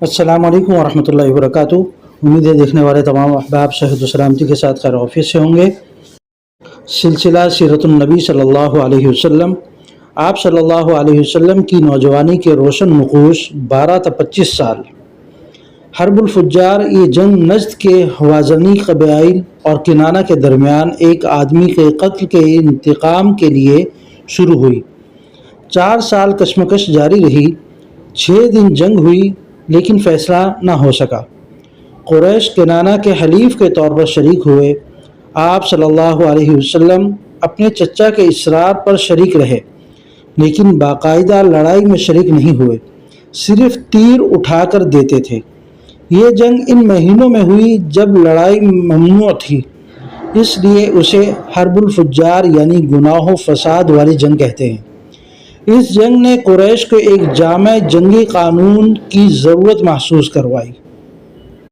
السلام علیکم ورحمۃ اللہ وبرکاتہ۔ امید ہے دیکھنے والے تمام احباب صحت و سلامتی کے ساتھ خیر عافیت سے ہوں گے۔ سلسلہ سیرت النبی صلی اللہ علیہ وسلم، آپ صلی اللہ علیہ وسلم کی نوجوانی کے روشن نقوش 12 تا 25 سال۔ حرب الفجار، یہ جنگ نجد کے حوازنی قبائل اور کنانہ کے درمیان ایک آدمی کے قتل کے انتقام کے لیے شروع ہوئی۔ 4 سال کشمکش جاری رہی۔ 6 دن جنگ ہوئی لیکن فیصلہ نہ ہو سکا۔ قریش کنانہ کے حلیف کے طور پر شریک ہوئے۔ آپ صلی اللہ علیہ وسلم اپنے چچا کے اصرار پر شریک رہے لیکن باقاعدہ لڑائی میں شریک نہیں ہوئے، صرف تیر اٹھا کر دیتے تھے۔ یہ جنگ ان مہینوں میں ہوئی جب لڑائی ممنوع تھی، اس لیے اسے حرب الفجار یعنی گناہ و فساد والی جنگ کہتے ہیں۔ اس جنگ نے قریش کو ایک جامع جنگی قانون کی ضرورت محسوس کروائی۔